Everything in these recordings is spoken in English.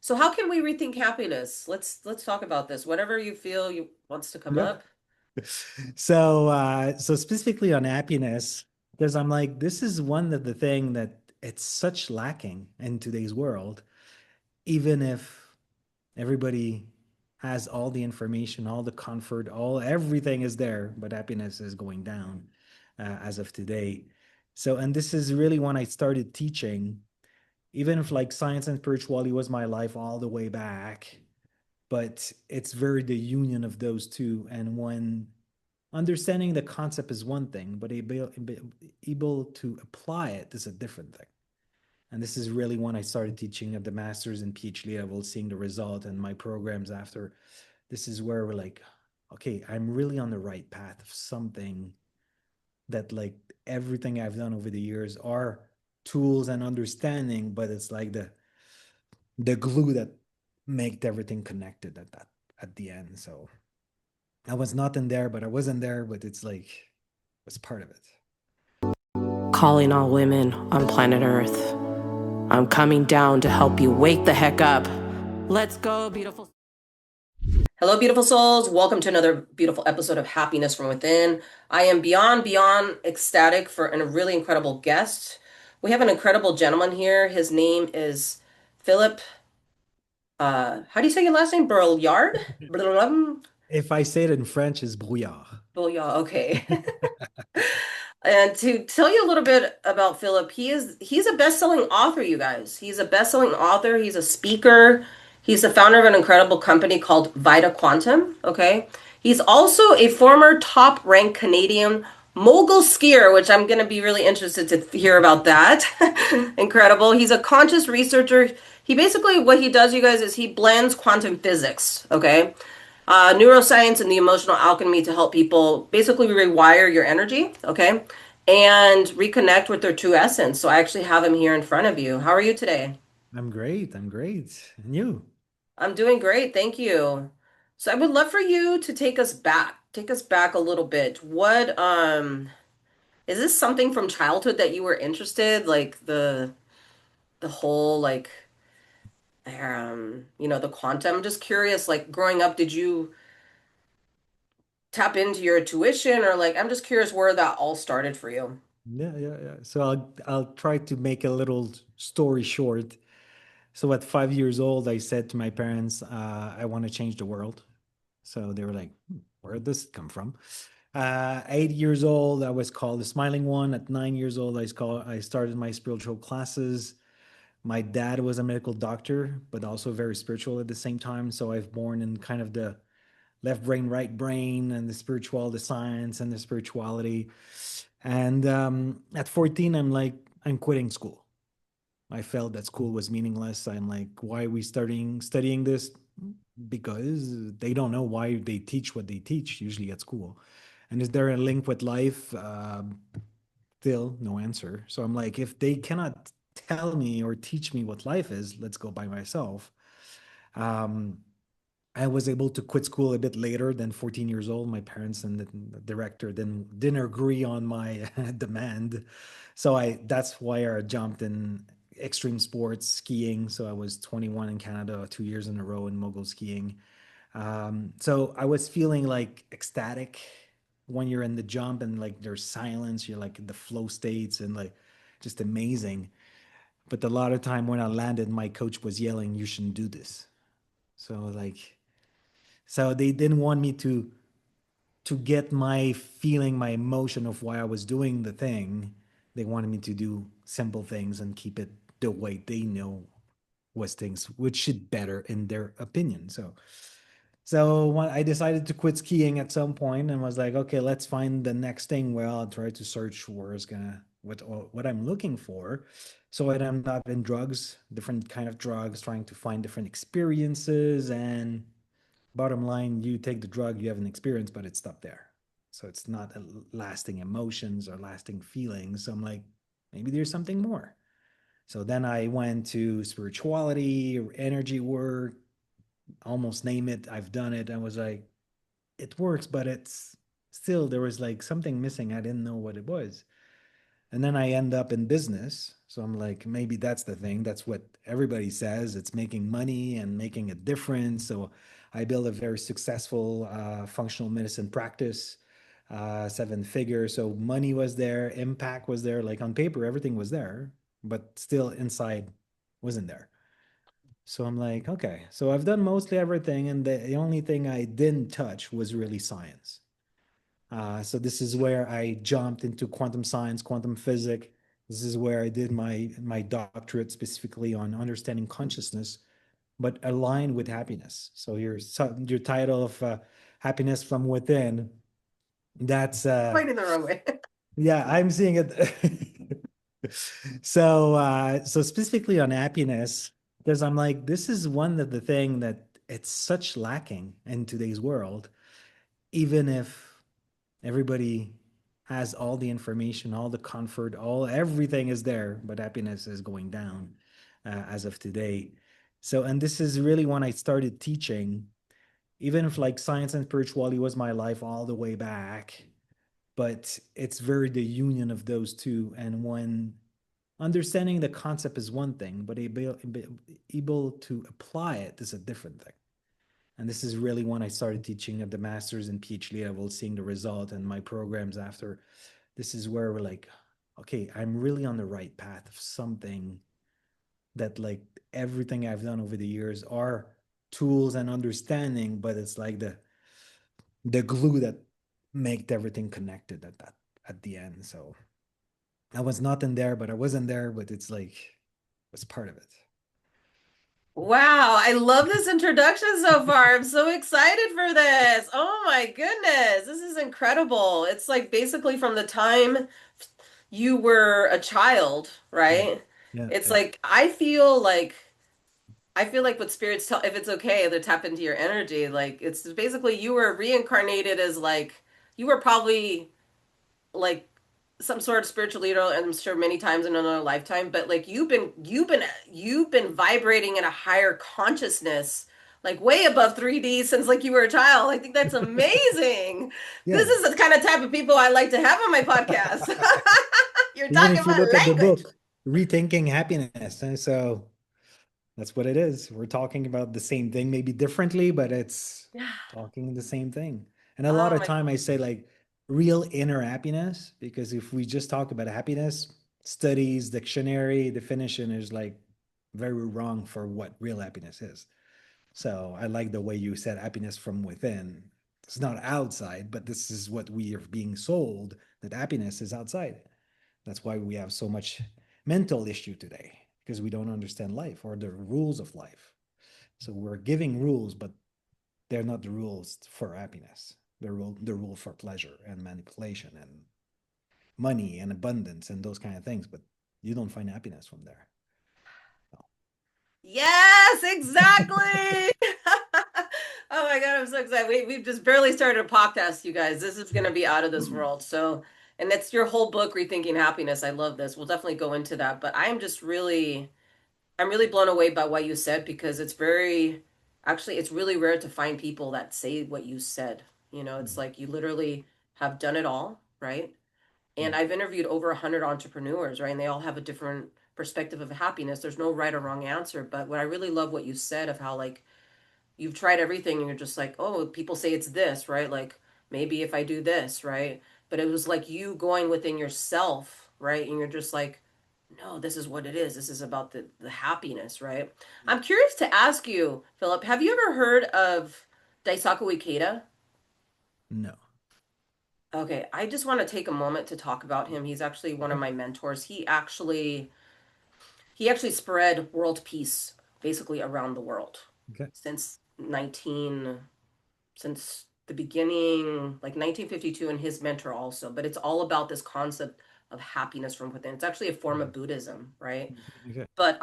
So how can we rethink happiness? Let's talk about this. Whatever you feel you wants to come Yep. up. So specifically on happiness, because I'm like, this is one of the thing that it's such lacking in today's world, even if everybody has all the information, all the comfort, all everything is there, but happiness is going down as of today. So, and this is really when I started teaching, even if like science and spirituality was my life all the way back, but it's very the union of those two. And when understanding the concept is one thing, but able to apply it is a different thing. And this is really when I started teaching at the master's and PhD level, seeing the result and my programs after. This is where we're like, okay, I'm really on the right path of something that like everything I've done over the years are tools and understanding, but it's like the glue that made everything connected at the end. So I was not in there, but I wasn't there, but it's like it was part of it. Calling all women on planet Earth. I'm coming down to help you wake the heck up. Let's go, beautiful. Hello, beautiful souls. Welcome to another beautiful episode of Happiness from Within. I am beyond ecstatic for a really incredible guest. We have an incredible gentleman here. His name is Philip. How do you say your last name? Brouillard? If I say it in French, is brouillard. Brouillard. Okay. And to tell you a little bit about Philip, he's a best-selling author, you guys. He's a best-selling author, he's a speaker, he's the founder of an incredible company called VitaQuantum, okay? He's also a former top-ranked Canadian mogul skier, which I'm going to be really interested to hear about that. Incredible. He's a conscious researcher. He basically, what he does, you guys, is he blends quantum physics, okay? Neuroscience and the emotional alchemy to help people basically rewire your energy, okay? And reconnect with their true essence. So I actually have him here in front of you. How are you today? I'm great. I'm great. And you? I'm doing great, thank you. So I would love for you to take us back a little bit. What is this something from childhood that you were interested, like the whole like the quantum? I'm just curious, like growing up, did you tap into your tuition or like I'm just curious where that all started for you. Yeah. So I'll try to make a little story short. So at 5 years old, I said to my parents, I want to change the world. So they were like, where did this come from? 8 years old, I was called the smiling one. At 9 years old, I started my spiritual classes. My dad was a medical doctor, but also very spiritual at the same time. So I've born in kind of the left brain, right brain, and the science and the spirituality. And at 14, I'm like, I'm quitting school. I felt that school was meaningless. I'm like, why are we studying this? Because they don't know why they teach what they teach usually at school. And is there a link with life? Still no answer. So I'm like, if they cannot tell me or teach me what life is, let's go by myself. Um, I was able to quit school a bit later than 14 years old. My parents and the director didn't agree on my demand. So I that's why I jumped in extreme sports skiing. So I was 21 in Canada, 2 years in a row in mogul skiing. So I was feeling like ecstatic when you're in the jump and like there's silence, you're like in the flow states and like just amazing. But a lot of time when I landed, my coach was yelling, "You shouldn't do this." So like so they didn't want me to get my feeling, my emotion of why I was doing the thing. They wanted me to do simple things and keep it the way they know was things, which should better in their opinion. So when I decided to quit skiing at some point and was like, okay, let's find the next thing. Well, I'll try to search where is gonna what I'm looking for. So I ended up in drugs, different kind of drugs, trying to find different experiences. And bottom line, you take the drug, you have an experience, but it's stopped there. So it's not a lasting emotions or lasting feelings. So I'm like, maybe there's something more. So then I went to spirituality, energy work, almost name it. I've done it. I was like, it works, but it's still, there was like something missing. I didn't know what it was. And then I end up in business. So I'm like, maybe that's the thing. That's what everybody says. It's making money and making a difference. So I built a very successful functional medicine practice, seven figures. So money was there, impact was there. Like on paper, everything was there, but still inside wasn't there. So I'm like, okay. So I've done mostly everything, and the only thing I didn't touch was really science. So this is where I jumped into quantum science, quantum physics. This is where I did my doctorate specifically on understanding consciousness, but aligned with happiness. So your title of happiness from within. That's Pointing the wrong way. yeah, I'm seeing it. So specifically on happiness, because I'm like, this is one of the thing that it's such lacking in today's world, even if everybody has all the information, all the comfort, all everything is there, but happiness is going down as of today. So, and this is really when I started teaching, even if like science and spirituality was my life all the way back, but it's very the union of those two. And when understanding the concept is one thing, but able to apply it is a different thing. And this is really when I started teaching at the master's and PhD level, seeing the result and my programs after. This is where we're like, okay, I'm really on the right path of something that like everything I've done over the years are tools and understanding, but it's like the glue that made everything connected at the end. So I was not in there, but I wasn't there, but it's like it was part of it. Wow, I love this introduction so far. I'm so excited for this. Oh my goodness, this is incredible. It's like basically from the time you were a child, Yeah. right? Yeah. It's Yeah. like I feel like what spirits tell if it's okay to tap into your energy, like it's basically you were reincarnated as like you were probably like some sort of spiritual leader, and I'm sure many times in another lifetime, but like you've been vibrating in a higher consciousness, like way above 3D since like you were a child. I think that's amazing. This Yeah. is the kind of type of people I like to have on my podcast. You're Even talking if you look my at the language. book, Rethinking Happiness. And so that's what it is. We're talking about the same thing, maybe differently, but it's Yeah. talking the same thing. And a lot Oh of my. time I say like real inner happiness, because if we just talk about happiness, studies, dictionary definition is like very wrong for what real happiness is. So I like the way you said happiness from within. It's not outside, but this is what we are being sold that happiness is outside. That's why we have so much mental issue today because we don't understand life or the rules of life. So we're giving rules, but they're not the rules for happiness. The rule for pleasure and manipulation and money and abundance and those kind of things. But you don't find happiness from there. Yes, exactly. Oh my God, I'm so excited. We've just barely started a podcast, you guys. This is going to be out of this world. So, and that's your whole book, Rethinking Happiness. I love this. We'll definitely go into that. But I'm really blown away by what you said because actually, it's really rare to find people that say what you said. It's like you literally have done it all, right? Yeah. And I've interviewed over 100 entrepreneurs, right? And they all have a different perspective of happiness. There's no right or wrong answer. But what I really love what you said of how like you've tried everything and you're just like, oh, people say it's this, right? Like maybe if I do this, right? But it was like you going within yourself, right? And you're just like, no, this is what it is. This is about the happiness, right? I'm curious to ask you, Philip, have you ever heard of Daisaku Ikeda? No. Okay, I just want to take a moment to talk about him. He's actually one of Okay. my mentors. He actually spread world peace basically around the world Okay. since 19 since the beginning, like 1952, and his mentor also. But it's all about this concept of happiness from within. It's actually a form of Buddhism, right? Okay. But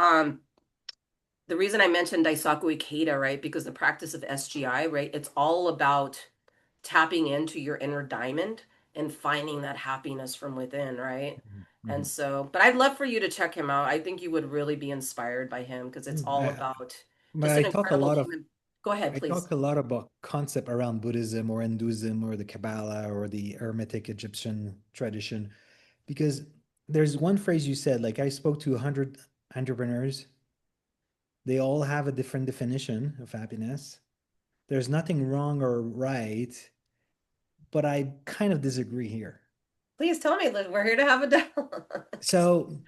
the reason I mentioned Daisaku Ikeda, right, because the practice of SGI, right, it's all about tapping into your inner diamond and finding that happiness from within, right? And Mhm. so, but I'd love for you to check him out. I think you would really be inspired by him because it's Mhm. all about But just an incredible human. Go ahead, I please. talk a lot about concept around Buddhism or Hinduism or the Kabbalah or the Hermetic Egyptian tradition because there's one phrase you said, like I spoke to 100 entrepreneurs. They all have a different definition of happiness. There's nothing wrong or right, but I kind of disagree here. Please tell me, Liv, we're here to have a dialogue. So,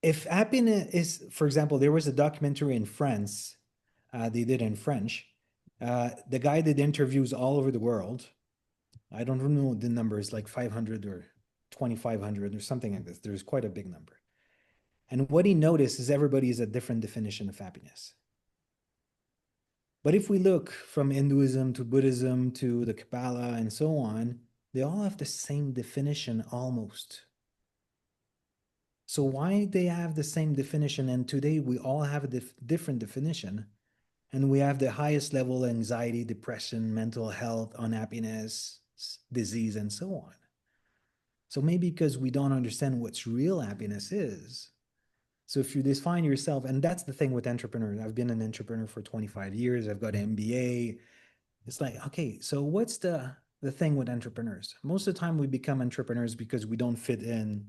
if happiness is, for example, there was a documentary in France, they did in French. The guy did interviews all over the world. I don't know the numbers, like 500 or 2,500 or something like this. There's quite a big number. And what he noticed is everybody is a different definition of happiness. But if we look from Hinduism to Buddhism to the Kabbalah and so on, they all have the same definition almost. So why they have the same definition and today we all have a different definition and we have the highest level anxiety, depression, mental health, unhappiness, disease and so on. So maybe because we don't understand what real happiness is. So if you define yourself, and that's the thing with entrepreneurs. I've been an entrepreneur for 25 years. I've got an MBA. It's like, okay, so what's the thing with entrepreneurs? Most of the time we become entrepreneurs because we don't fit in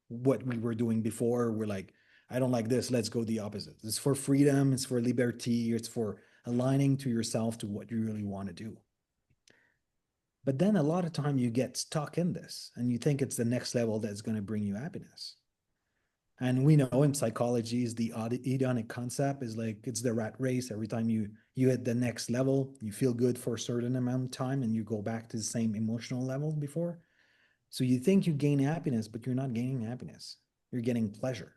what we were doing before. We're like, I don't like this, let's go the opposite. It's for freedom, it's for liberty, it's for aligning to yourself to what you really want to do. But then a lot of time you get stuck in this and you think it's the next level that's going to bring you happiness. And we know in psychology is the hedonic concept is like it's the rat race. Every time you hit the next level, you feel good for a certain amount of time and you go back to the same emotional level before. So you think you gain happiness, but you're not gaining happiness. You're getting pleasure,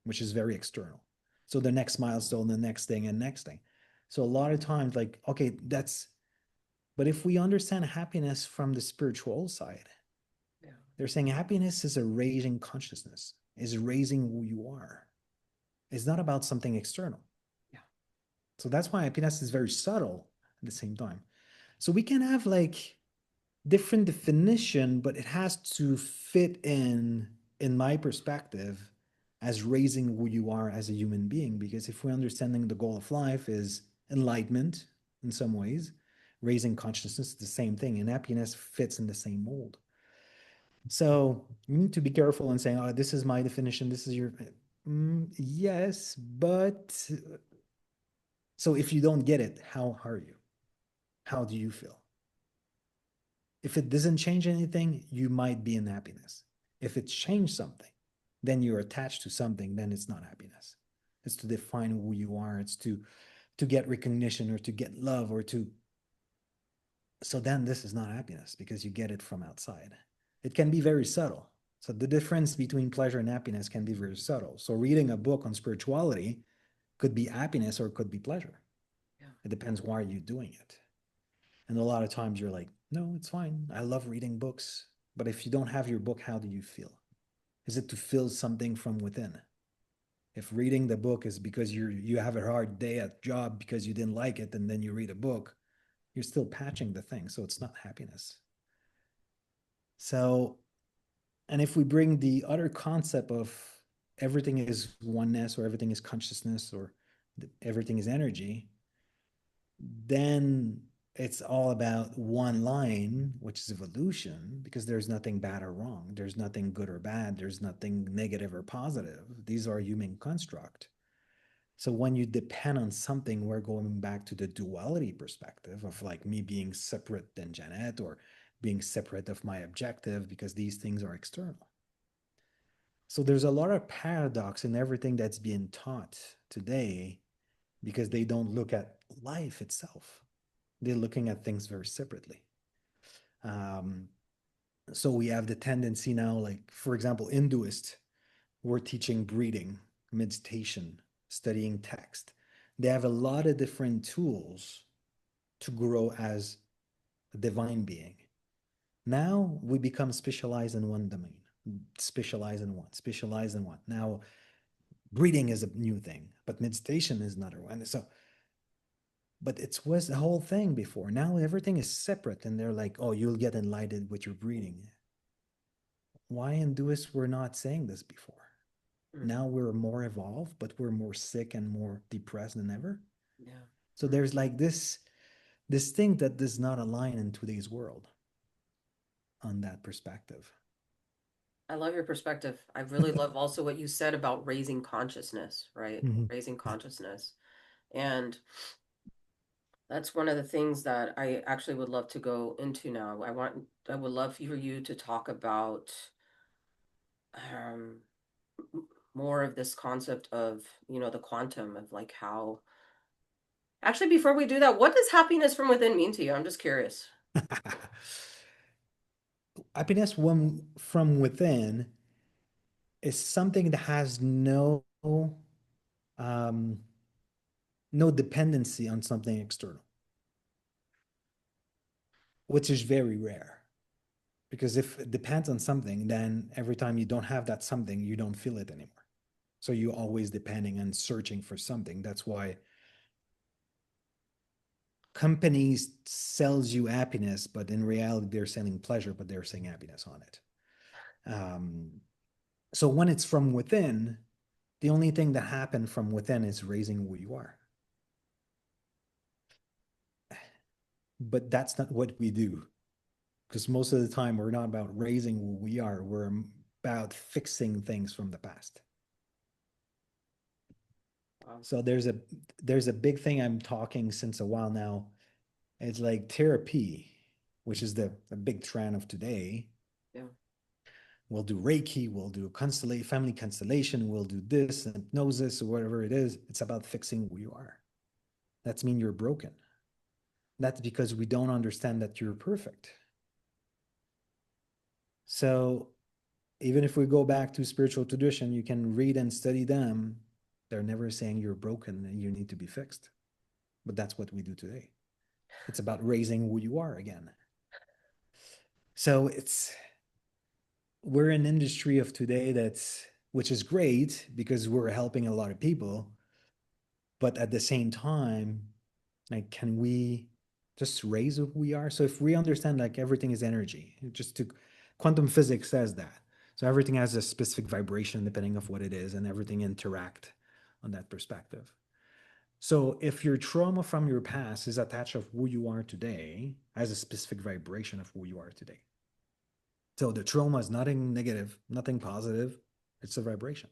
which is very external. So the next milestone, the next thing, and next thing. So a lot of times, like, okay, but if we understand happiness from the spiritual side, Yeah. they're saying happiness is a raising consciousness, is raising who you are. It's not about something external. Yeah. So that's why happiness is very subtle at the same time. So we can have like different definition, but it has to fit in my perspective, as raising who you are as a human being. Because if we're understanding the goal of life is enlightenment in some ways, raising consciousness is the same thing, and happiness fits in the same mold. So you need to be careful in saying, oh, this is my definition, this is your. Yes, but so if you don't get it, how are you? How do you feel? If it doesn't change anything, you might be in happiness. If it changed something, then you're attached to something, then it's not happiness. It's to define who you are, it's to get recognition or to get love or to. So then this is not happiness because you get it from outside. It can be very subtle. So the difference between pleasure and happiness can be very subtle. So reading a book on spirituality could be happiness or it could be pleasure. Yeah. It depends why you're doing it. And a lot of times you're like, no, it's fine. I love reading books. But if you don't have your book, how do you feel? Is it to feel something from within? If reading the book is because you have a hard day at job because you didn't like it and then you read a book, you're still patching the thing. So it's not happiness. So, and if we bring the other concept of everything is oneness or everything is consciousness or everything is energy, then it's all about one line, which is evolution, because there's nothing bad or wrong. There's nothing good or bad. There's nothing negative or positive. These are human construct. So when you depend on something, we're going back to the duality perspective of like me being separate than Janet or being separate of my objective because these things are external. So there's a lot of paradox in everything that's being taught today because they don't look at life itself. They're looking at things very separately. Um, so we have the tendency now, like, for example, Hinduists were teaching breathing, meditation, studying text. They have a lot of different tools to grow as a divine being. Now we become specialized in one domain, specialize in one. Now breathing is a new thing, but meditation is another one. So but it was the whole thing before. Now everything is separate, and they're like, "Oh, you'll get enlightened with your breathing." Why Hinduists were not saying this before? Mm. Now we're more evolved, but we're more sick and more depressed than ever. Yeah. So there's like this thing that does not align in today's world on that perspective. I love your perspective. I really love also what you said about raising consciousness, right? Mhm. Raising consciousness. And that's one of the things that I actually would love to go into now. I would love for you to talk about um, more of this concept of, the quantum of like how, actually, before we do that, what does happiness from within mean to you? I'm just curious. Happiness from within is something that has um, no dependency on something external, which is very rare. Because if it depends on something, then every time you don't have that something, you don't feel it anymore. So you're always depending and searching for something. That's why companies sells you happiness, but in reality, they're selling pleasure, but they're saying happiness on it. Um, so when it's from within, the only thing that happened from within is raising who you are. But that's not what we do. Because most of the time, we're not about raising who we are, we're about fixing things from the past. Wow. So there's a big thing I'm talking since a while now. It's like therapy, which is the big trend of today. Yeah. We'll do Reiki, we'll do family constellation, we'll do this, hypnosis, or whatever it is. It's about fixing who you are. That's mean you're broken. That's because we don't understand that you're perfect. So even if we go back to spiritual tradition, you can read and study them. They're never saying you're broken and you need to be fixed. But that's what we do today. It's about raising who you are again. So we're an industry of today which is great because we're helping a lot of people, but at the same time, like, can we just raise who we are? So if we understand like everything is energy, just to quantum physics says that. So everything has a specific vibration depending of what it is, and everything interact on that perspective. So if your trauma from your past is attached of who you are today, has a specific vibration of who you are today. So the trauma is nothing negative, nothing positive. It's a vibration.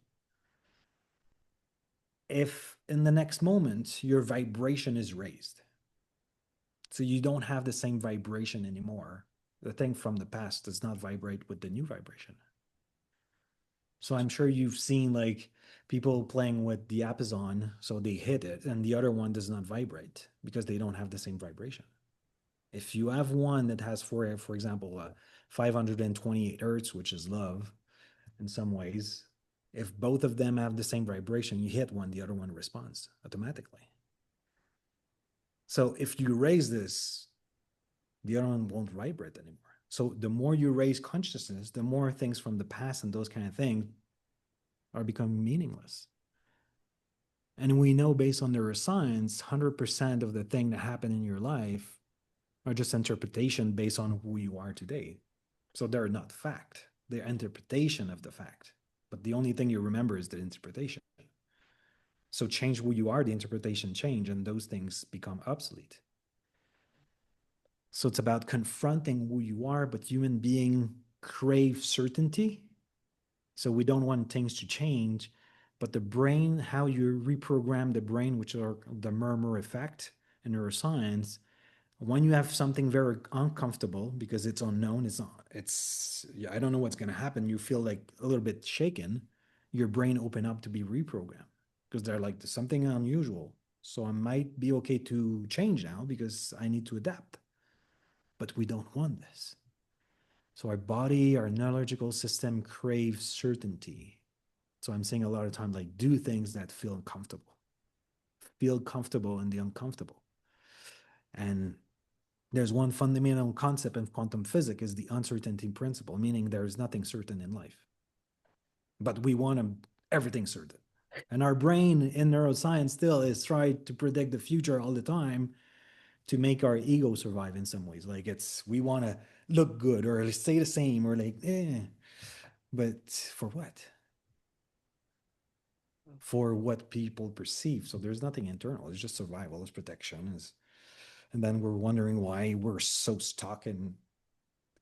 If in the next moment your vibration is raised, so you don't have the same vibration anymore, the thing from the past does not vibrate with the new vibration. So I'm sure you've seen like people playing with the diapason, so they hit it, and the other one does not vibrate because they don't have the same vibration. If you have one that has, for example, 528 hertz, which is love in some ways, if both of them have the same vibration, you hit one, the other one responds automatically. So if you raise this, the other one won't vibrate anymore. So the more you raise consciousness, the more things from the past and those kind of things are becoming meaningless. And we know based on neuroscience, 100% of the thing that happened in your life are just interpretation based on who you are today. So they're not fact. They're interpretation of the fact. But the only thing you remember is the interpretation. So change who you are, the interpretation change, and those things become obsolete. So it's about confronting who you are, but human being crave certainty. So we don't want things to change, but the brain, how you reprogram the brain, which are the murmur effect in neuroscience, when you have something very uncomfortable because it's unknown, I don't know what's going to happen, you feel like a little bit shaken, your brain open up to be reprogrammed because they're like, there's something unusual, so I might be okay to change now because I need to adapt. But we don't want this. So our body, our neurological system craves certainty. So I'm saying a lot of times, like, do things that feel comfortable in the uncomfortable. And there's one fundamental concept in quantum physics is the uncertainty principle, meaning there is nothing certain in life. But we want everything certain. And our brain in neuroscience still is trying to predict the future all the time to make our ego survive in some ways. Like we want to look good or stay the same or like, but for what? For what people perceive. So there's nothing internal. It's just survival, it's protection. And then we're wondering why we're so stuck in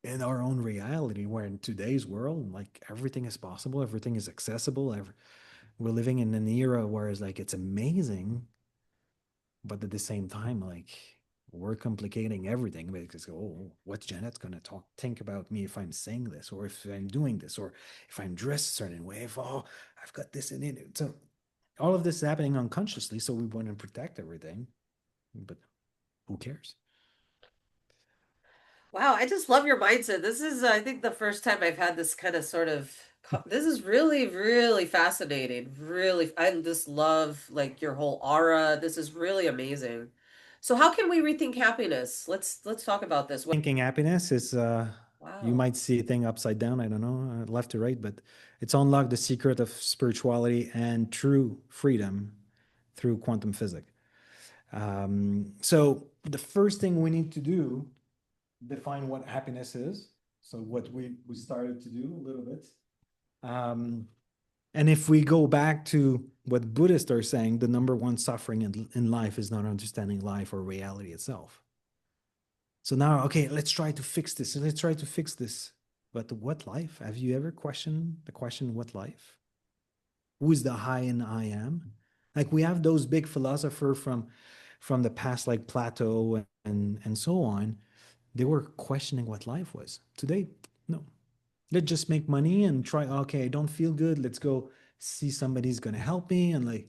in our own reality, where in today's world, like everything is possible, everything is accessible. We're living in an era where it's amazing, but at the same time, like we're complicating everything because, oh, what's Janet's gonna think about me if I'm saying this, or if I'm doing this, or if I'm dressed a certain way, if oh, I've got this in it. So all of this is happening unconsciously, so we want to protect everything, but who cares? Wow, I just love your mindset. This is, I think, the first time I've had this kind of sort of. This is really, really fascinating. Really, I just love like your whole aura. This is really amazing. So, how can we rethink happiness? Let's talk about this. Thinking happiness is you Wow. might see a thing upside down, I don't know, left to right, but it's unlock the secret of spirituality and true freedom through quantum physics. So the first thing we need to do, define what happiness is. So what we started to do a little bit. Um, and if we go back to what Buddhists are saying, the number one suffering in life is not understanding life or reality itself. So now, okay, let's try to fix this. Let's try to fix this. But what life? Have you ever questioned the question, what life? Who is the I and I am? Like we have those big philosophers from the past, like Plato and so on. They were questioning what life was. Today, no. Let's just make money and try. Okay, I don't feel good. Let's go see somebody's gonna help me. And like,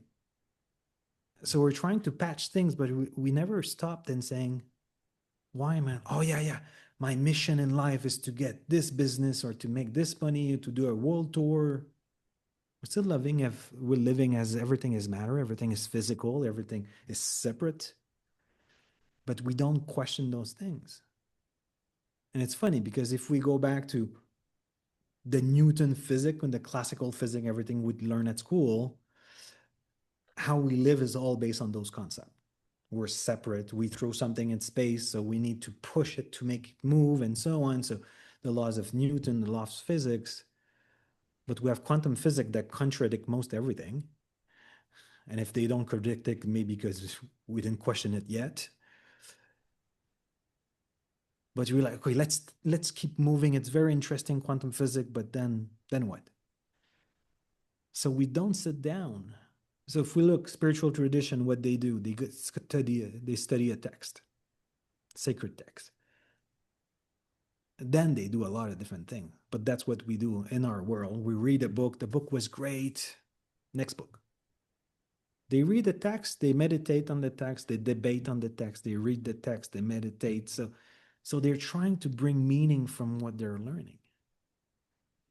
so we're trying to patch things, but we never stopped and saying, why am I? Oh yeah, yeah. My mission in life is to get this business or to make this money, to do a world tour. We're still living if we're living as everything is matter, everything is physical, everything is separate, but we don't question those things. And it's funny because if we go back to the Newton physics and the classical physics, everything we learn at school, how we live is all based on those concepts. We're separate. We throw something in space, so we need to push it to make it move, and so on. So the laws of Newton, the laws of physics, but we have quantum physics that contradict most everything. And if they don't contradict it, maybe because we didn't question it yet. But we're like, okay, let's keep moving. It's very interesting quantum physics, but then what? So we don't sit down. So if we look spiritual tradition, what they do, they study a text, sacred text. Then they do a lot of different things. But that's what we do in our world. We read a book. The book was great. Next book. They read the text, they meditate on the text, they debate on the text, they read the text, they meditate. So they're trying to bring meaning from what they're learning.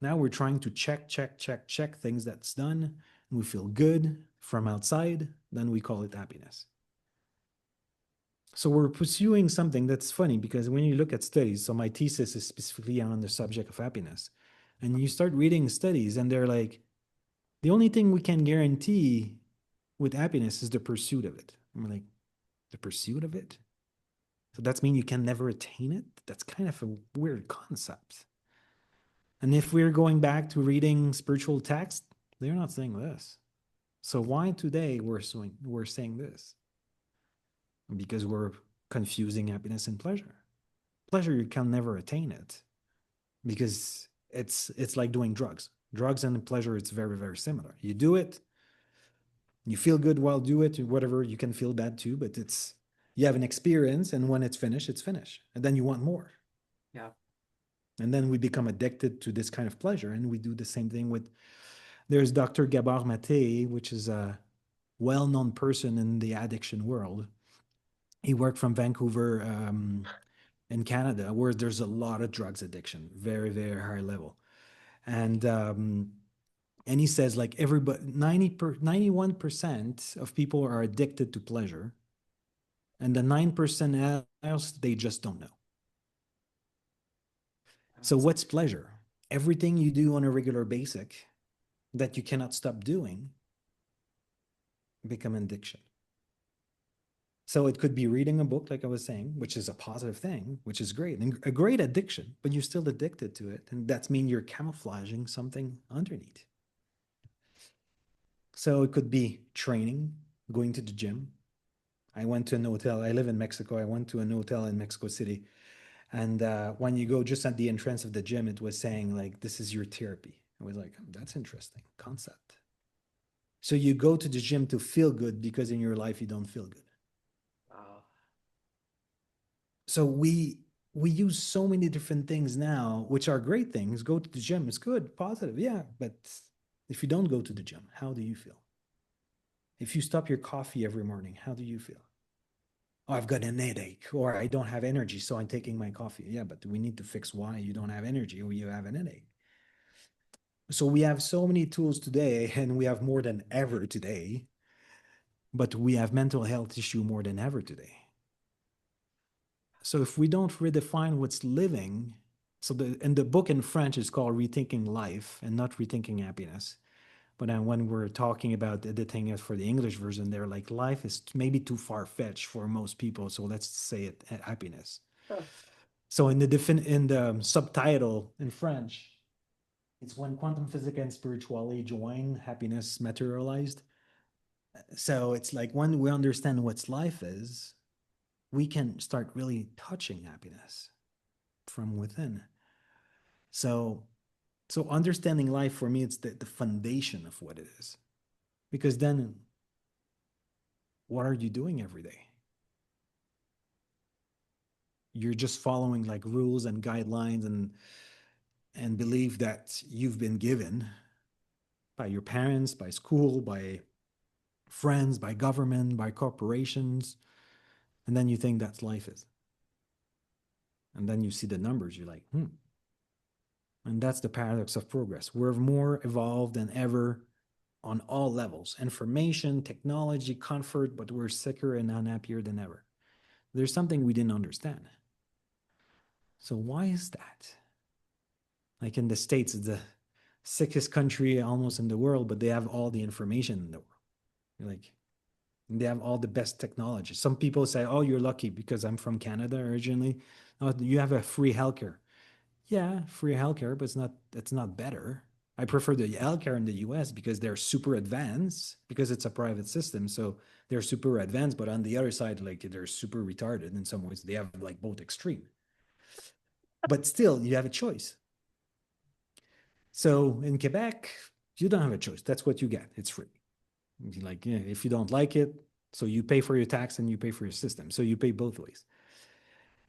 Now we're trying to check things that's done. And we feel good from outside, then we call it happiness. So we're pursuing something that's funny because when you look at studies, so my thesis is specifically on the subject of happiness. And you start reading studies and they're like, the only thing we can guarantee with happiness is the pursuit of it. I'm like, the pursuit of it? So that's mean you can never attain it? That's kind of a weird concept. And if we're going back to reading spiritual text, they're not saying this. So why today we're saying this? Because we're confusing happiness and pleasure. Pleasure, you can never attain it because it's like doing drugs. Drugs and pleasure, it's very, very similar. You do it, you feel good while do it, whatever, you can feel bad too, but it's you have an experience, and when it's finished, and then you want more. Yeah. And then we become addicted to this kind of pleasure, and we do the same thing with there's Dr. Gabor Mate, which is a well-known person in the addiction world. He worked from Vancouver in Canada, where there's a lot of drugs addiction, very, very high level. And he says like everybody 91% of people are addicted to pleasure, and the 9% else they just don't know. So what's pleasure? Everything you do on a regular basis that you cannot stop doing become addiction. So it could be reading a book, like I was saying, which is a positive thing, which is great, and a great addiction, but you're still addicted to it. And that's mean you're camouflaging something underneath. So it could be training, going to the gym. I went to an hotel. I live in Mexico. I went to an hotel in Mexico City, And when you go just at the entrance of the gym, it was saying like, this is your therapy. I was like, that's interesting concept. So you go to the gym to feel good because in your life you don't feel good. Wow. So we use so many different things now, which are great things. Go to the gym, it's good, positive, yeah. But if you don't go to the gym, how do you feel? If you stop your coffee every morning, how do you feel? Oh, I've got an headache, or I don't have energy, so I'm taking my coffee. Yeah, but we need to fix why you don't have energy or you have an headache. So we have so many tools today, and we have more than ever today, but we have mental health issue more than ever today. So if we don't redefine what's living, so in the book in French is called Rethinking Life and not Rethinking Happiness. But then when we're talking about editing it for the English version, they're like, life is maybe too far-fetched for most people. So let's say it happiness. Huh. So in the subtitle in French, it's when quantum physics and spirituality join, happiness materialized. So it's like when we understand what life is, we can start really touching happiness from within. So so understanding life for me, it's the foundation of what it is. Because then what are you doing every day? You're just following like rules and guidelines and belief that you've been given by your parents, by school, by friends, by government, by corporations. And then you think that's life is. And then you see the numbers, you're like, hmm. And that's the paradox of progress. We're more evolved than ever on all levels, information, technology, comfort, but we're sicker and unhappier than ever. There's something we didn't understand. So why is that? Like in the States, it's the sickest country almost in the world, but they have all the information in the world. Like they have all the best technology. Some people say, oh, you're lucky because I'm from Canada originally. Oh, you have a free healthcare. Yeah, free healthcare, but it's not better. I prefer the healthcare in the US because they're super advanced because it's a private system. So they're super advanced, but on the other side, like they're super retarded in some ways. They have like both extreme. But still, you have a choice. So in Quebec, you don't have a choice. That's what you get. It's free. Like, yeah, if you don't like it, so you pay for your tax and you pay for your system. So you pay both ways.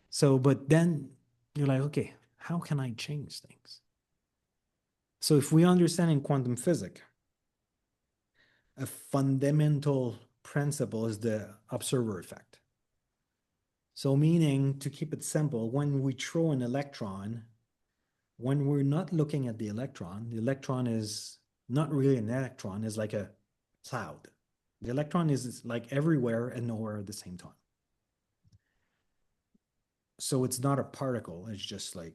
So, but then you're like, okay, how can I change things? So if we understand in quantum physics, a fundamental principle is the observer effect. So meaning, to keep it simple, when we throw an electron, when we're not looking at the electron is not really an electron, it's like a cloud. The electron is like everywhere and nowhere at the same time. So it's not a particle, it's just like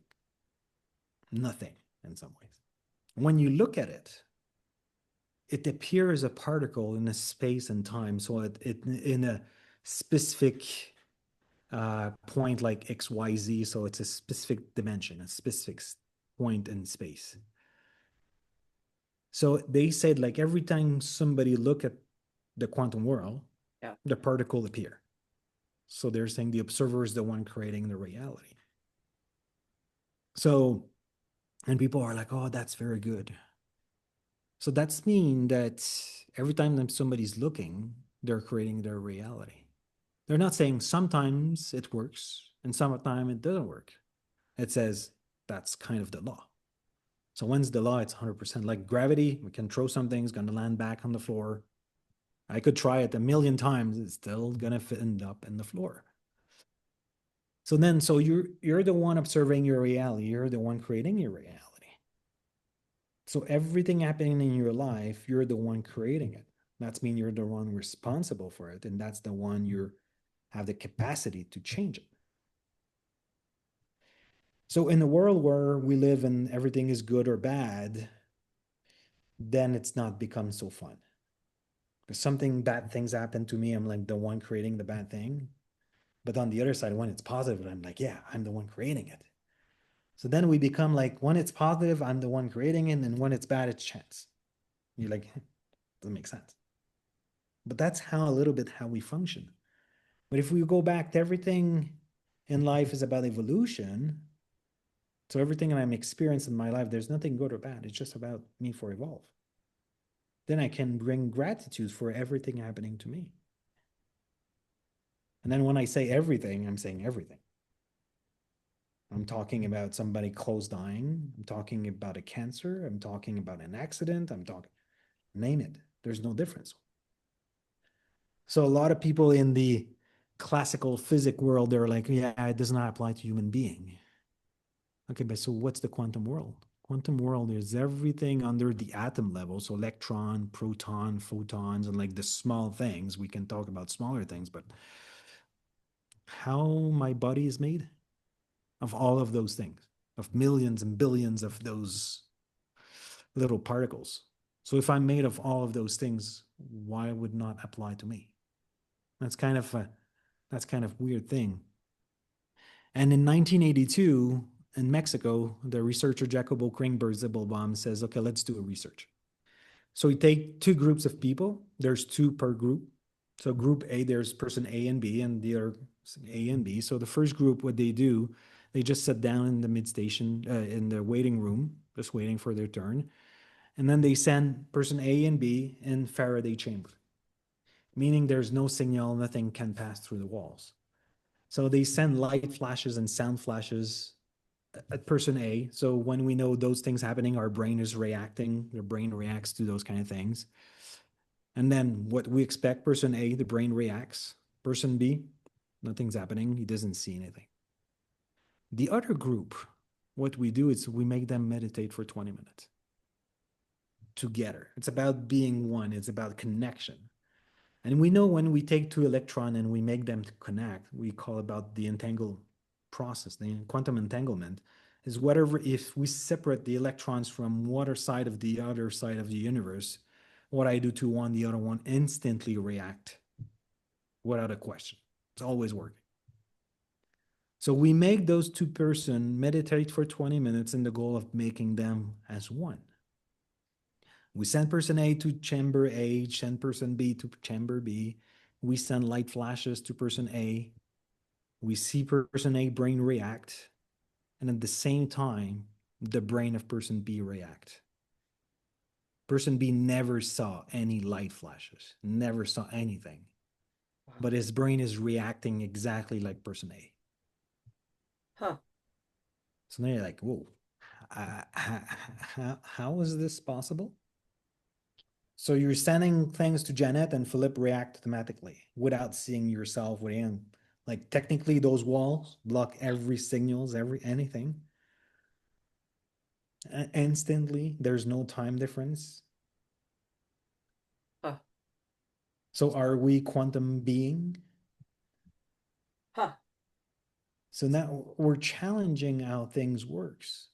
nothing in some ways. When you look at it, it appears a particle in a space and time. So it in a specific point like XYZ. So it's a specific dimension, a specific point in space. So they said like every time somebody look at the quantum world, Yeah. the particle appear. So they're saying the observer is the one creating the reality. So, and people are like, oh, that's very good. So that's mean that every time that somebody's looking, they're creating their reality. They're not saying sometimes it works and sometimes it doesn't work. It says that's kind of the law. So when's the law? It's 100% like gravity. We can throw something, it's going to land back on the floor. I could try it a million times. It's still going to end up in the floor. So then, so you're the one observing your reality. You're the one creating your reality. So everything happening in your life, you're the one creating it. That's mean you're the one responsible for it. And that's the one you have the capacity to change it. So in a world where we live and everything is good or bad, then it's not become so fun. Because something bad things happen to me, I'm like the one creating the bad thing. But on the other side, when it's positive, I'm like, yeah, I'm the one creating it. So then we become like, when it's positive, I'm the one creating it. And when it's bad, it's chance. You're like, doesn't make sense. But that's how a little bit how we function. But if we go back to everything in life is about evolution. So everything that I'm experiencing in my life, there's nothing good or bad. It's just about me for evolve. Then I can bring gratitude for everything happening to me. And then when I say everything, I'm saying everything. I'm talking about somebody close dying. I'm talking about a cancer. I'm talking about an accident. I'm talking, name it. There's no difference. So a lot of people in the classical physics world, they're like, yeah, it does not apply to human being. Okay, but so what's the quantum world? Quantum world is everything under the atom level. So electron, proton, photons, and like the small things. We can talk about smaller things, but how my body is made of all of those things, of millions and billions of those little particles. So if I'm made of all of those things, why would not apply to me? That's kind of a weird thing. And in 1982, in Mexico, the researcher Jacobo Kringberg-Zibbelbaum says, okay, let's do a research. So we take two groups of people. There's two per group. So group A, there's person A and B, and the other A and B. So the first group, what they do, they just sit down in the mid station, in the waiting room, just waiting for their turn. And then they send person A and B in Faraday chamber, meaning there's no signal, nothing can pass through the walls. So they send light flashes and sound flashes at person A. So when we know those things happening, our brain is reacting. The brain reacts to those kind of things. And then what we expect, person A, the brain reacts. Person B, nothing's happening. He doesn't see anything. The other group, what we do is we make them meditate for 20 minutes together. It's about being one. It's about connection. And we know when we take two electrons and we make them connect, we call about the entangle process, the quantum entanglement, is whatever, if we separate the electrons from one side of the other side of the universe, what I do to one, the other one instantly react without a question. It's always working. So we make those two persons meditate for 20 minutes in the goal of making them as one. We send person A to chamber A, send person B to chamber B. We send light flashes to person A. We see person A brain react. And at the same time, the brain of person B react. Person B never saw any light flashes, never saw anything. But his brain is reacting exactly like person A. Huh. So now you're like, whoa, how is this possible? So you're sending things to Janet and Philippe react automatically without seeing yourself with him. Like technically those walls block every signals, every anything. Instantly, there's no time difference. Huh. So are we quantum being? Huh. So now we're challenging how things works.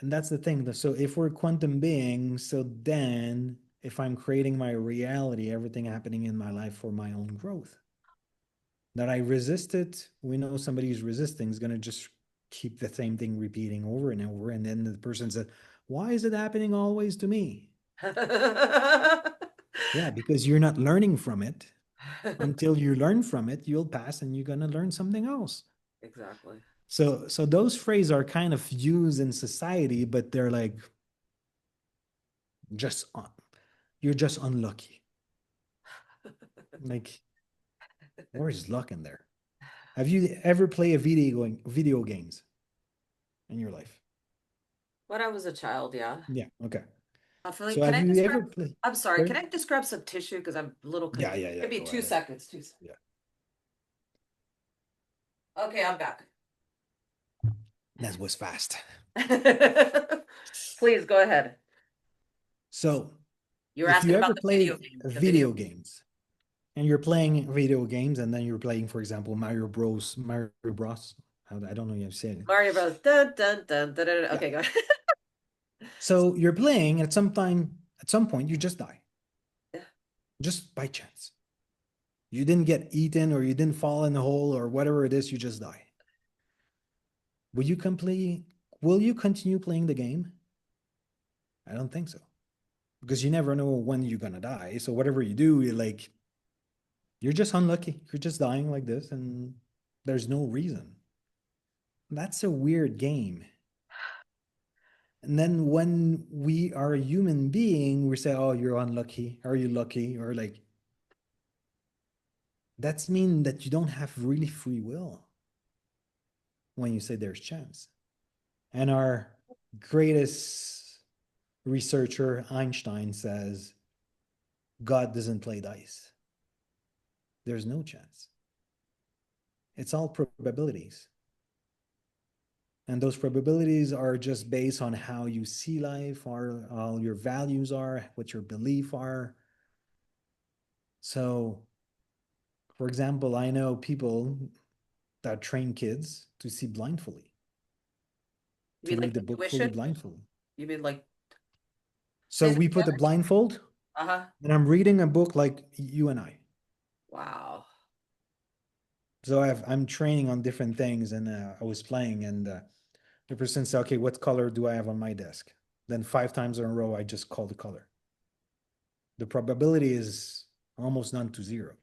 And that's the thing. So if we're quantum beings, so then if I'm creating my reality, everything happening in my life for my own growth, that I resist it, we know somebody who's resisting is going to just keep the same thing repeating over and over. And then the person said, why is it happening always to me? Yeah, because you're not learning from it. Until you learn from it, you'll pass and you're going to learn something else. Exactly. So those phrases are kind of used in society, but they're like just you're just unlucky. Like, where's luck in there? Have you ever played a video games in your life? When I was a child, yeah. Yeah. Okay. Philippe, So can have I you just ever grab, played? I'm sorry, Sorry? can I just grab some tissue because I'm a little Yeah, confused. yeah, yeah. Give me Go 2 seconds, 2 seconds. Yeah. Okay, I'm back. That was fast. Please go ahead. So You were if you asking ever about the video play game, the video. video games and you're playing video games and then you're playing, for example, Mario Bros. I don't know how you say it. Mario Bros. Dun, dun, dun, dun, dun, dun. Yeah. Okay, go. So you're playing at some point, you just die. Yeah. Just by chance. You didn't get eaten or you didn't fall in the hole or whatever it is, you just die. Will you continue playing the game? I don't think so. Because you never know when you're gonna die. So whatever you do, you're just unlucky. You're just dying like this. And There's no reason. That's a weird game. And then when we are a human being, we say, oh, you're unlucky. Are you lucky? Or like, that's mean that you don't have really free will when you say there's chance. And our greatest researcher, Einstein, says, God doesn't play dice. There's no chance. It's all probabilities. And those probabilities are just based on how you see life, or all your values are, what your beliefs are. So, for example, I know people that train kids to see blindfoldly, You to mean like read the book fully intuition? blindfolded. You mean like So physics? we put a blindfold, Uh-huh. and I'm reading a book like you and I. Wow. So I'm training on different things, and I was playing, and the person said, "Okay, what color do I have on my desk?" Then 5 times in a row, I just call the color. The probability is almost none to zero.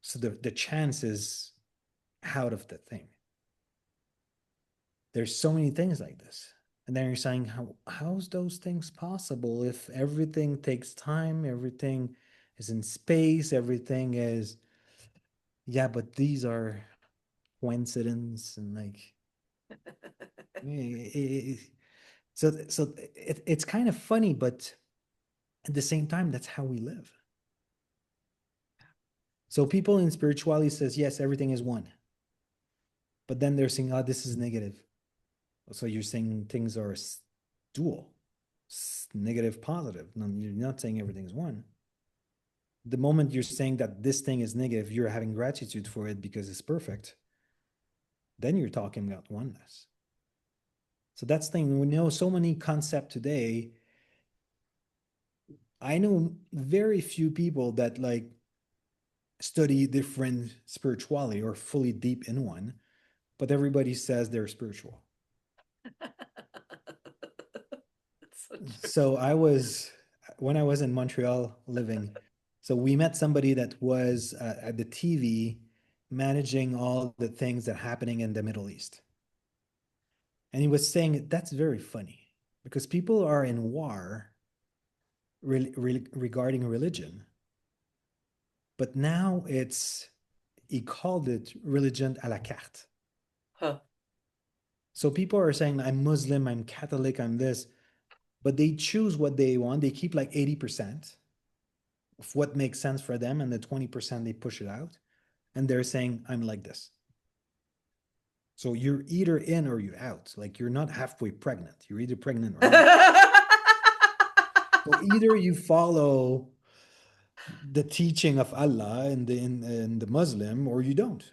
So the chance is out of the thing. There's so many things like this. And then you're saying, how's those things possible if everything takes time, everything is in space, everything is, yeah, but these are coincidence and like, it's kind of funny, but at the same time, that's how we live. So people in spirituality says, yes, everything is one. But then they're saying, oh, this is negative. So you're saying things are dual, negative, positive. No, you're not saying everything is one. The moment you're saying that this thing is negative, you're having gratitude for it because it's perfect, then you're talking about oneness. So that's the thing. We know so many concepts today. I know very few people that like study different spirituality or fully deep in one, but everybody says they're spiritual. That's so true. So I was, when I was in Montreal living, so we met somebody that was at the TV managing all the things that are happening in the Middle East. And he was saying that's very funny because people are in war regarding religion. But now he called it religion à la carte. Huh. So people are saying, I'm Muslim, I'm Catholic, I'm this, but they choose what they want. They keep like 80% of what makes sense for them, and the 20% they push it out. And they're saying, I'm like this. So you're either in or you're out. Like you're not halfway pregnant. You're either pregnant or not. So either you follow the teaching of Allah in the Muslim, or you don't.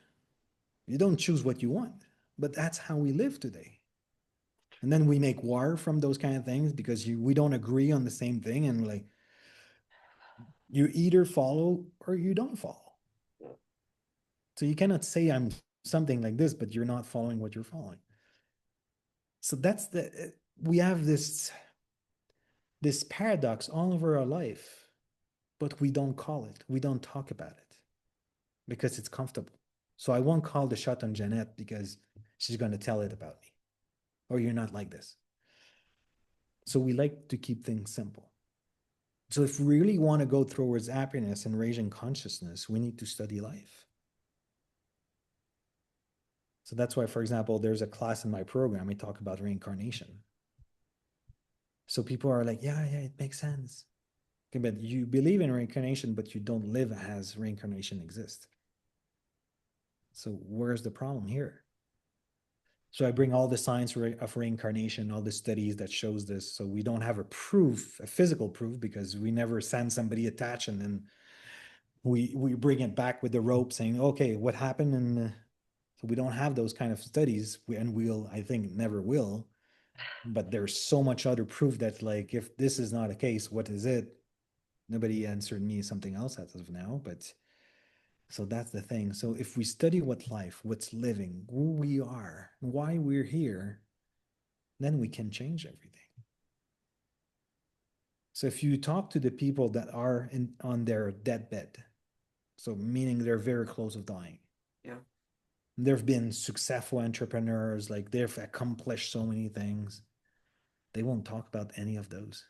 You don't choose what you want. But that's how we live today. And then we make war from those kind of things because we don't agree on the same thing, and like you either follow or you don't follow. So you cannot say I'm something like this, but you're not following what you're following. So that's we have this paradox all over our life, but we don't call it. We don't talk about it because it's comfortable. So I won't call the shot on Jeanette because she's going to tell it about me. Or you're not like this. So we like to keep things simple. So if we really want to go towards happiness and raising consciousness, we need to study life. So that's why, for example, there's a class in my program, we talk about reincarnation. So people are like, yeah, it makes sense. Okay, but you believe in reincarnation, but you don't live as reincarnation exists. So where's the problem here? So I bring all the science of reincarnation, all the studies that shows this. So we don't have a proof, a physical proof, because we never send somebody attached and then we bring it back with the rope saying, okay, what happened? And so we don't have those kind of studies, and we'll, I think, never will. But there's so much other proof that like, if this is not a case, what is it? Nobody answered me something else as of now, but so that's the thing. So if we study what's living, who we are, why we're here, then we can change everything. So if you talk to the people that are on their deathbed, so meaning they're very close of dying, Yeah. There've been successful entrepreneurs, like they've accomplished so many things. They won't talk about any of those.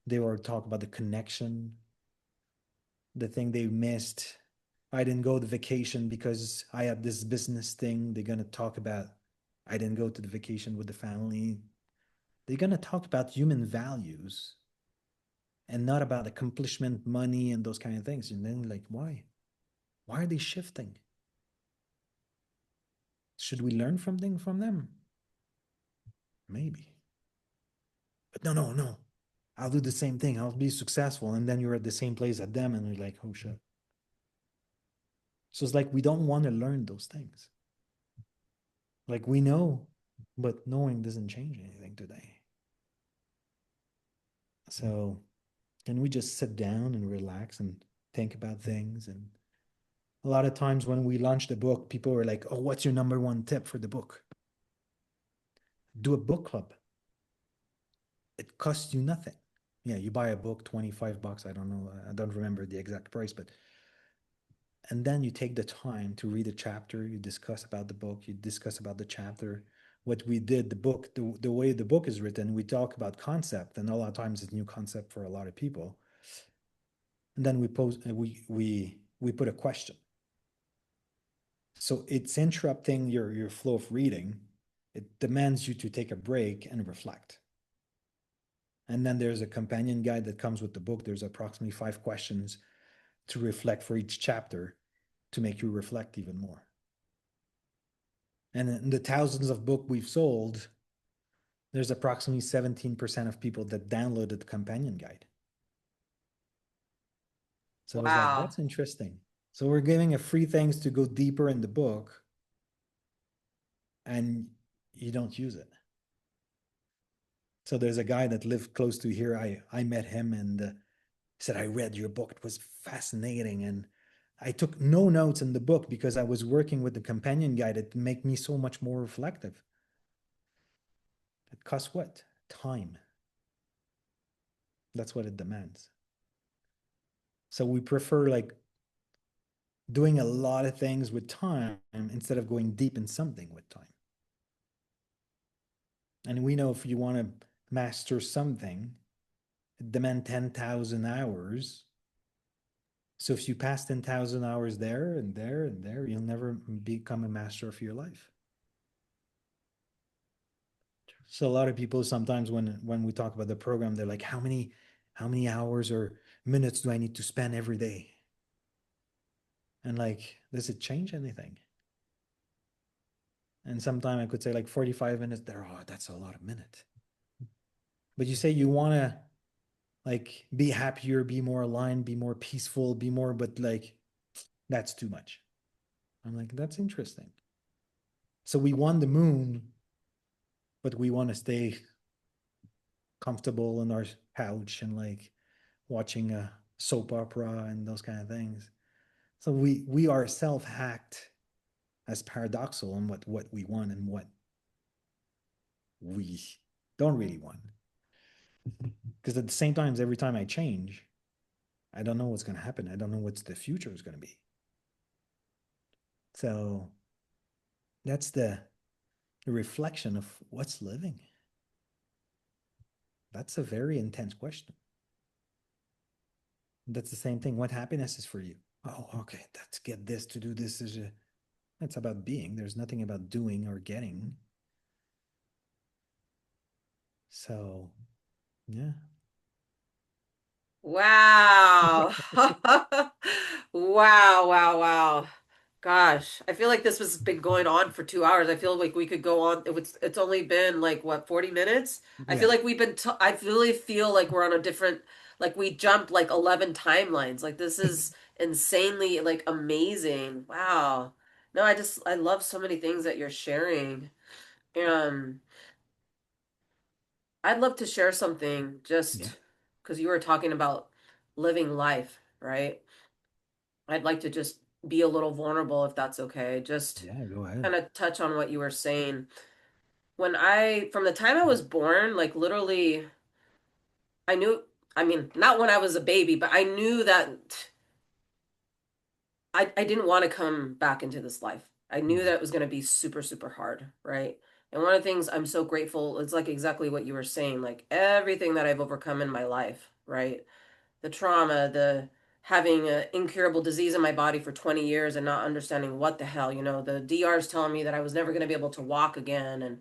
They will talk about the connection, the thing they missed. I didn't go to vacation because I had this business thing. They're gonna talk about I didn't go to the vacation with the family. They're gonna talk about human values and not about accomplishment, money, and those kind of things. And then like, why? Why are they shifting? Should we learn something from them? Maybe. But no, no, no. I'll do the same thing. I'll be successful. And then you're at the same place at them and you're like, oh shit. So it's like we don't want to learn those things. Like we know, but knowing doesn't change anything today. So can we just sit down and relax and think about things? And a lot of times when we launch the book, people are like, oh, what's your number one tip for the book? Do a book club. It costs you nothing. Yeah, you buy a book, 25 bucks. I don't know. I don't remember the exact price, but and then you take the time to read a chapter, you discuss about the book, you discuss about the chapter, what we did, the book, the way the book is written, we talk about concept, and a lot of times it's new concept for a lot of people. And then we pose we put a question. So it's interrupting your flow of reading. It demands you to take a break and reflect. And then there's a companion guide that comes with the book. There's approximately 5 questions to reflect for each chapter to make you reflect even more. And in the thousands of books we've sold, there's approximately 17% of people that downloaded the companion guide. So I was like, Wow. that's interesting. So we're giving a free things to go deeper in the book and you don't use it. So there's a guy that lived close to here. I met him and said, I read your book. It was fascinating. And I took no notes in the book because I was working with the companion guide. It made me so much more reflective. It costs what? Time. That's what it demands. So we prefer like doing a lot of things with time instead of going deep in something with time. And we know if you want to master something, it demands 10,000 hours. So if you pass 10,000 hours there and there and there, you'll never become a master of your life. So a lot of people sometimes when we talk about the program, they're like, how many hours or minutes do I need to spend every day? And like, does it change anything? And sometimes I could say like 45 minutes there. Oh, that's a lot of minutes. But you say you want to like be happier, be more aligned, be more peaceful, be more, but like that's too much. I'm like, that's interesting. So we want the moon, but we want to stay comfortable in our couch and like watching a soap opera and those kind of things. So we ourselves act as paradoxical in what we want and what we don't really want. Because at the same time, every time I change, I don't know what's going to happen. I don't know what the future is going to be. So that's the reflection of what's living. That's a very intense question. That's the same thing. What happiness is for you? Oh, okay. Let's get this to do this. It's about being. There's nothing about doing or getting. So, yeah. Wow. Wow, wow, wow. Gosh, I feel like this has been going on for 2 hours. I feel like we could go on. It's only been like what, 40 minutes? I feel Yeah. like we've been t I really feel like we're on a different, like we jumped like 11 timelines. Like this is insanely like amazing. Wow. No, I love so many things that you're sharing. Um, I'd love to share something Yeah. just because you were talking about living life, right? I'd like to just be a little vulnerable if that's okay. Just Yeah. Go ahead. kind of touch on what you were saying. From the time I was born, like literally, I mean, not when I was a baby, but I knew that I didn't want to come back into this life. I knew Mm, that it was going to be super, super hard, right? And one of the things I'm so grateful, it's like exactly what you were saying, like everything that I've overcome in my life, right? The trauma, the having an incurable disease in my body for 20 years and not understanding what the hell, the DR's telling me that I was never going to be able to walk again and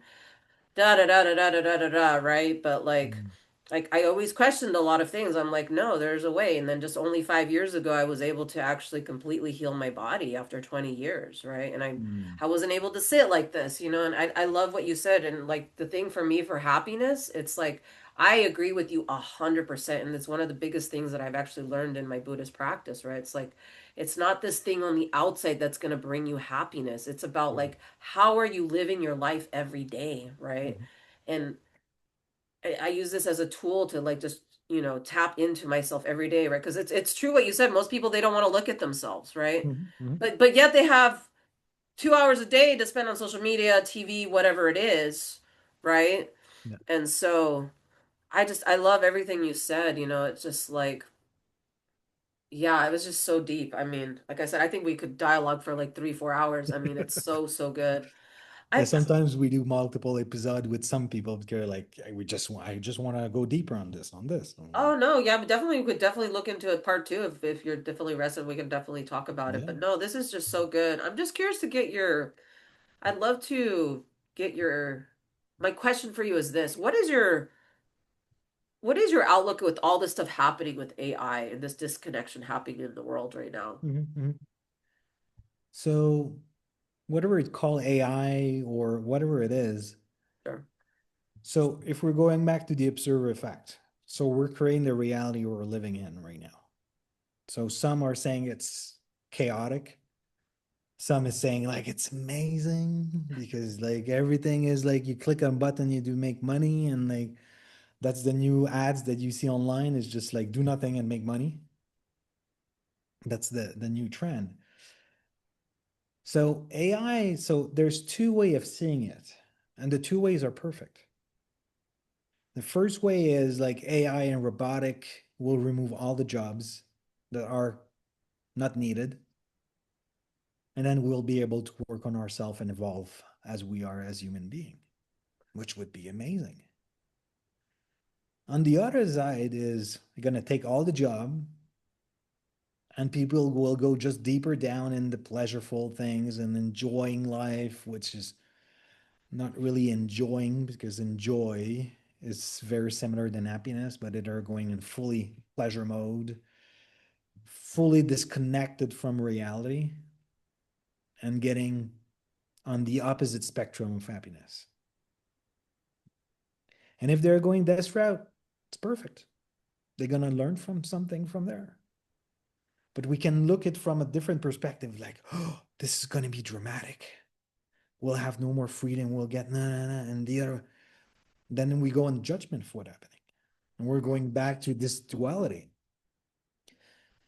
da da da da da da da da da, right? But mm, like I always questioned a lot of things. I'm like, no, there's a way. And then just only 5 years ago, I was able to actually completely heal my body after 20 years, right? And I mm, I wasn't able to sit like this, and I love what you said. And like the thing for me for happiness, it's like I agree with you 100%. And it's one of the biggest things that I've actually learned in my Buddhist practice, right? It's like it's not this thing on the outside that's going to bring you happiness. It's about mm, like how are you living your life every day, right? mm, And I use this as a tool to like just tap into myself every day, right? Because it's true what you said. Most people they don't want to look at themselves, right? mm, mm. But yet they have 2 hours a day to spend on social media, TV, whatever it is, right? Yeah. And so I love everything you said. It's just like yeah, it was just so deep. I mean, like I said, I think we could dialogue for like 3, 4 hours. I mean, it's so so good. Yeah, I sometimes we do multiple episodes with some people because like I just want to go deeper on this. I'm like, Oh no, yeah, but definitely we could definitely look into it part two if you're definitely rested, we can definitely talk about it. yeah. But no, this is just so good. I'm just curious to get your I'd love to get your my question for you is this. What is your outlook with all this stuff happening with AI and this disconnection happening in the world right now? Mhm, mhm. So whatever it's called AI or whatever it is, Sure. so if we're going back to the observer effect, so we're creating the reality we're living in right now. So some are saying it's chaotic. Some is saying like it's amazing because like everything is like you click on a button, you do make money, and like that's the new ads that you see online is just like do nothing and make money. That's the new trend. So AI, so there's two way of seeing it, and the two ways are perfect. The first way is like AI and robotic will remove all the jobs that are not needed, and then we'll be able to work on ourselves and evolve as we are as human being, which would be amazing. On the other side is going to take all the job and people will go just deeper down in the pleasureful things and enjoying life, which is not really enjoying because enjoy is very similar than happiness, but it are going in fully pleasure mode, fully disconnected from reality and getting on the opposite spectrum of happiness. And if they're going this route, it's perfect. They're going to learn from something from there. But we can look at from a different perspective, like, oh, this is going to be dramatic. We'll have no more freedom. We'll get nah, nah, nah. And the other, then we go in judgment for what happening. And we're going back to this duality.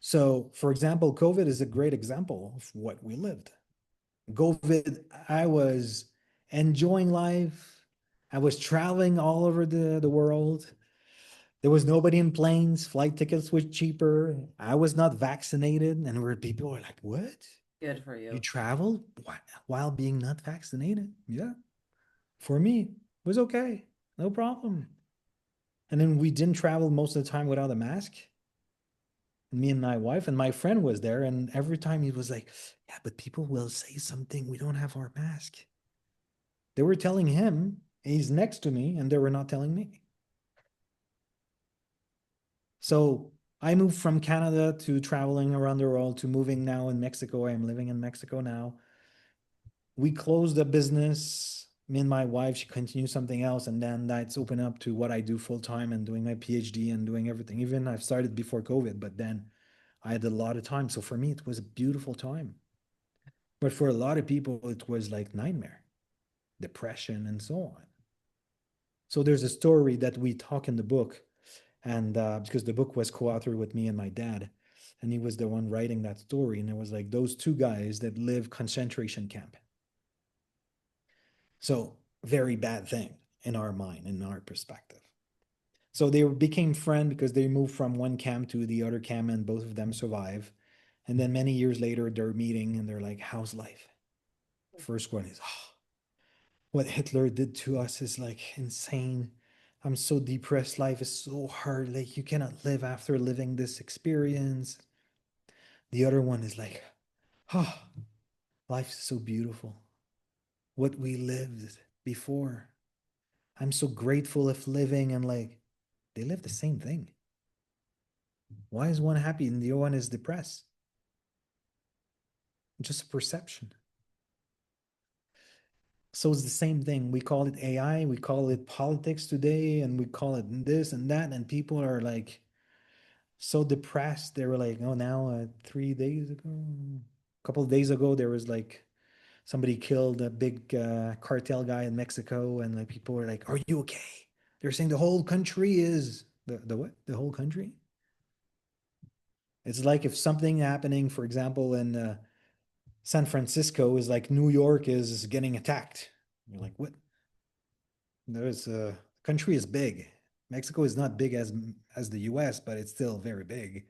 So, for example, COVID is a great example of what we lived. COVID, I was enjoying life. I was traveling all over the world. There was nobody in planes. Flight tickets were cheaper. I was not vaccinated. And where people were like, what? Good for You you. traveled while being not vaccinated? Yeah. For me, it was okay. No problem. And then we didn't travel most of the time without a mask. Me and my wife and my friend was there. And every time he was like, yeah, but people will say something. We don't have our mask. They were telling him, he's next to me, and they were not telling me. So I moved from Canada to traveling around the world to moving now in Mexico. I'm living in Mexico now. We closed the business. Me and my wife, she continued something else. And then that's opened up to what I do full time and doing my PhD and doing everything. Even I've started before COVID, but then I had a lot of time. So for me, it was a beautiful time. But for a lot of people, it was like nightmare, depression, and so on. So there's a story that we talk in the book, and because the book was co-authored with me and my dad, and he was the one writing that story, and it was like those two guys that live concentration camp. So very bad thing in our mind, in our perspective. So they became friends because they moved from one camp to the other camp, and both of them survive. And then many years later, they're meeting and they're like, how's life? First one is, oh, what Hitler did to us is like insane. I'm so depressed. Life is so hard. Like, you cannot live after living this experience. The other one is like, oh, life is so beautiful. What we lived before. I'm so grateful of living, and like they live the same thing. Why is one happy and the other one is depressed? Just a perception. So it's the same thing. We call it AI, we call it politics today, and we call it this and that. And people are like so depressed. They were like, oh, now 3 days ago, a couple of days ago, there was like somebody killed a big cartel guy in Mexico, and like people were like, "Are you okay?" They're saying the whole country is the what? The whole country? It's like if something happening, for example, in San Francisco is like New York is getting attacked. You're like, what? There's a country is big. Mexico is not big as the U.S., but it's still very big.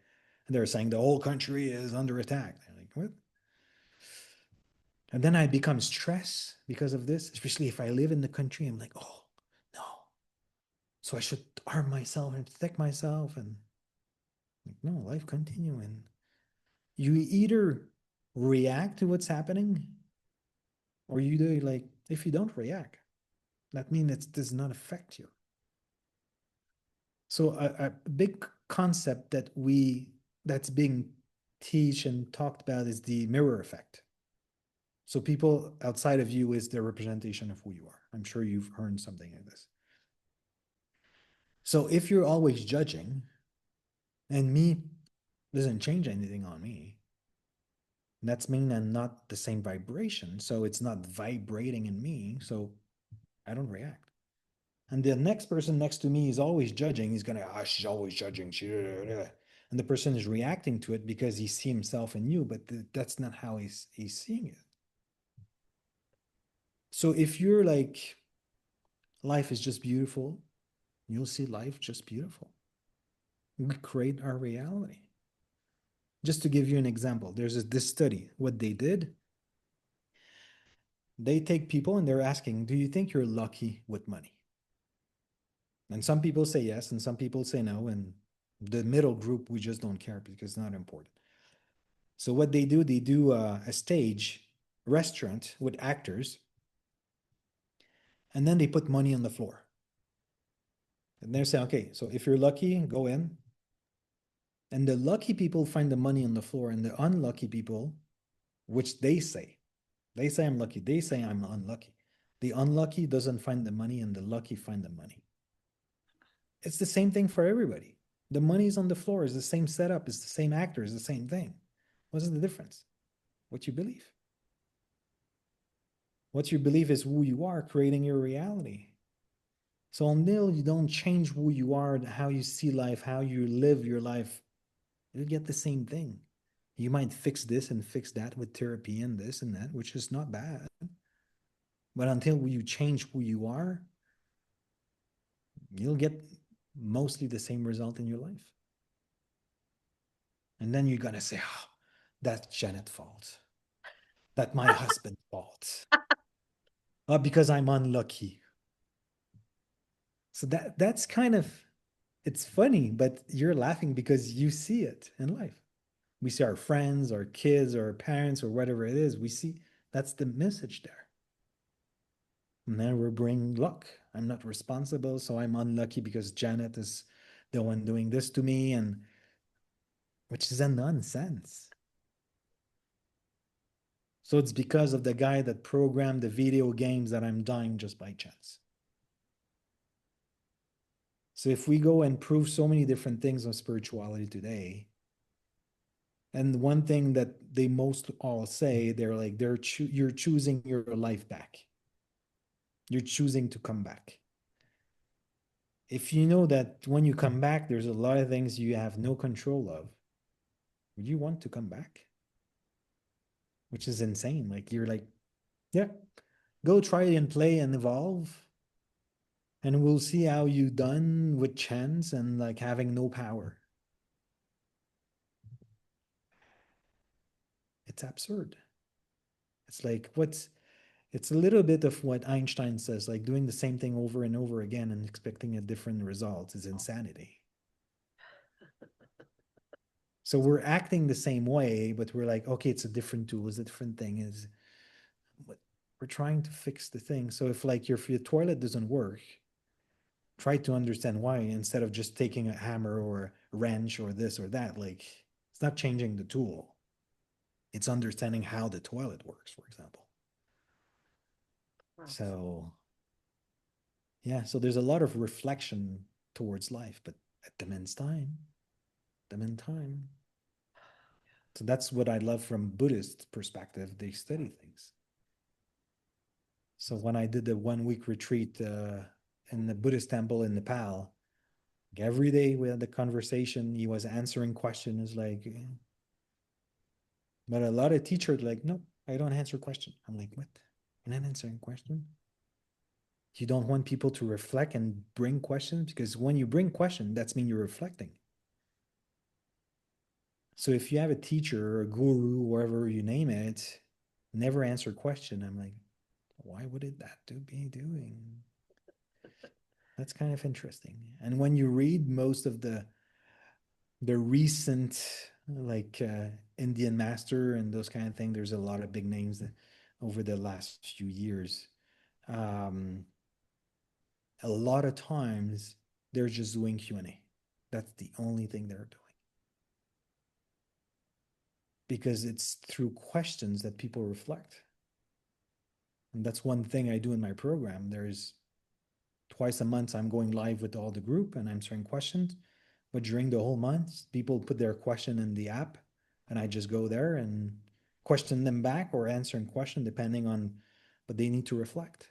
And they're saying the whole country is under attack. They're like, what? And then I become stressed because of this, especially if I live in the country. I'm like, oh no. So I should arm myself and protect myself. And like, no, life continue. And you either react to what's happening, or you do like if you don't react, that means it does not affect you. So a big concept that's being teach and talked about is the mirror effect. So people outside of you is their representation of who you are. I'm sure you've heard something like this. So if you're always judging, and me doesn't change anything on me, that's mean I'm not the same vibration. So it's not vibrating in me. So I don't react. And the next person next to me is always judging. He's gonna, ah, she's always judging. And the person is reacting to it because he sees himself in you, but that's not how he's seeing it. So if you're like, life is just beautiful, you'll see life just beautiful. We create our reality. Just to give you an example, there's this study. What they did, they take people and they're asking, do you think you're lucky with money? And some people say yes, and some people say no. And the middle group, we just don't care because it's not important. So what they do a stage restaurant with actors, and then they put money on the floor. And they're saying, okay, so if you're lucky, go in. And the lucky people find the money on the floor, and the unlucky people, which they say I'm lucky, they say I'm unlucky. The unlucky doesn't find the money, and the lucky find the money. It's the same thing for everybody. The money's on the floor, is the same setup, it's the same actor, it's the same thing. What's the difference? What you believe. What you believe is who you are, creating your reality. So until you don't change who you are, how you see life, how you live your life, you'll get the same thing. You might fix this and fix that with therapy and this and that, which is not bad. But until you change who you are, you'll get mostly the same result in your life. And then you're going to say, oh, that's Janet's fault. That's my husband's fault. Because I'm unlucky. So that's kind of, it's funny, but you're laughing because you see it in life. We see our friends, our kids, our parents, or whatever it is. We see that's the message there. And then we're bringing luck. I'm not responsible, so I'm unlucky because Janet is the one doing this to me, and which is a nonsense. So it's because of the guy that programmed the video games that I'm dying just by chance. So if we go and prove so many different things on spirituality today, and one thing that they most all say, they're like, you're choosing your life back. You're choosing to come back. If you know that when you come back, there's a lot of things you have no control of, would you want to come back? Which is insane. Like, you're like, yeah, go try and play and evolve. And we'll see how you done with chance and like having no power. It's absurd. It's like it's a little bit of what Einstein says, like doing the same thing over and over again and expecting a different result is insanity. So we're acting the same way, but we're like, okay, it's a different tool, it's a different thing. Is but we're trying to fix the thing. So if like if your toilet doesn't work, try to understand why instead of just taking a hammer or a wrench or this or that. Like it's not changing the tool. It's understanding how the toilet works, for example. Wow. So yeah, so there's a lot of reflection towards life, but it demands time. Demand time. So that's what I love from Buddhist perspective. They study things. So when I did the 1 week retreat in the Buddhist temple in Nepal, like every day we had the conversation. He was answering questions like, but a lot of teachers like, no, I don't answer question. I'm like, what? You're not answering question? You don't want people to reflect and bring questions because when you bring question, that's mean you're reflecting. So if you have a teacher or a guru, whatever you name it, never answer question, I'm like, why would it that to be doing? That's kind of interesting. And when you read most of the recent like Indian master and those kind of things, there's a lot of big names that, over the last few years. Um, a lot of times they're just doing Q&A. That's the only thing they're doing. Because it's through questions that people reflect. And that's one thing I do in my program. There's twice a month I'm going live with all the group and answering questions. But during the whole month, people put their question in the app and I just go there and question them back or answering question depending on, but they need to reflect.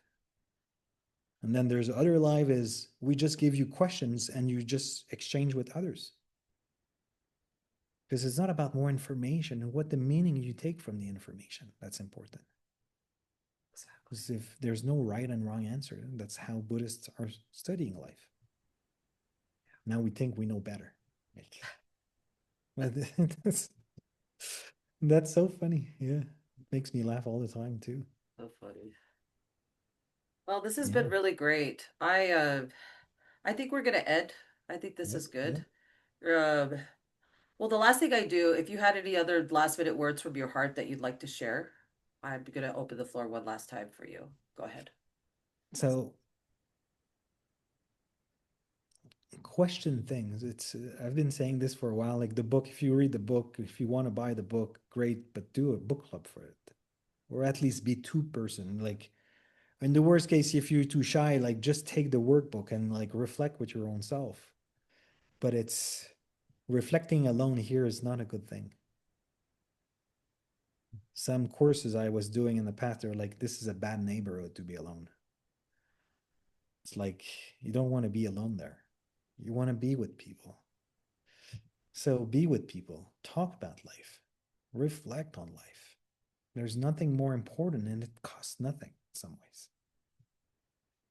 And then there's other live is we just give you questions and you just exchange with others. Because it's not about more information and what the meaning you take from the information. That's important. Because if there's no right and wrong answer, that's how Buddhists are studying life. Now we think we know better. But that's so funny. Yeah. It makes me laugh all the time too. So funny. Well, this has been Yeah. really great. I think we're gonna end. I think this Yep. is Yeah. good. Um, well, the last thing I do, if you had any other last minute words from your heart that you'd like to share, I'm gonna open the floor one last time for you. Go ahead. So question things. It's I've been saying this for a while. Like the book, if you read the book, if you want to buy the book, great, but do a book club for it. Or at least be two-person. Like in the worst case, if you're too shy, like just take the workbook and like reflect with your own self. But it's reflecting alone here is not a good thing. Some courses I was doing in the past, they're like, this is a bad neighborhood to be alone. It's like you don't want to be alone there. You want to be with people. So be with people, talk about life, reflect on life. There's nothing more important and it costs nothing in some ways.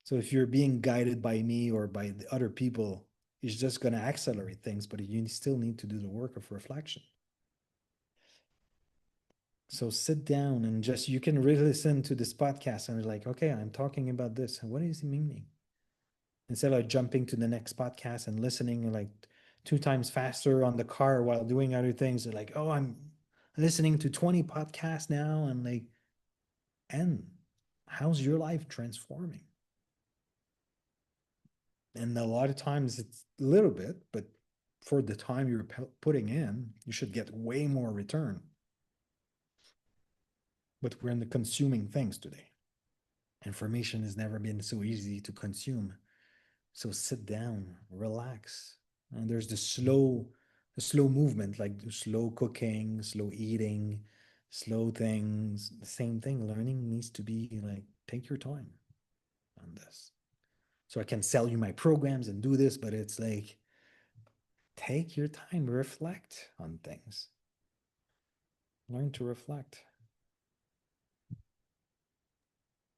So if you're being guided by me or by the other people, it's just going to accelerate things, but you still need to do the work of reflection. So sit down and just, you can really listen to this podcast and like, okay, I'm talking about this. What is he meaning? Instead of jumping to the next podcast and listening like 2 times faster on the car while doing other things, like, oh, I'm listening to 20 podcasts now. And like, and how's your life transforming? And a lot of times it's a little bit, but for the time you're putting in, you should get way more return. But we're in the consuming things today. Information has never been so easy to consume. So sit down, relax. And there's the slow movement, like slow cooking, slow eating, slow things. The same thing. Learning needs to be like, take your time on this. So I can sell you my programs and do this, but it's like, take your time, reflect on things. Learn to reflect.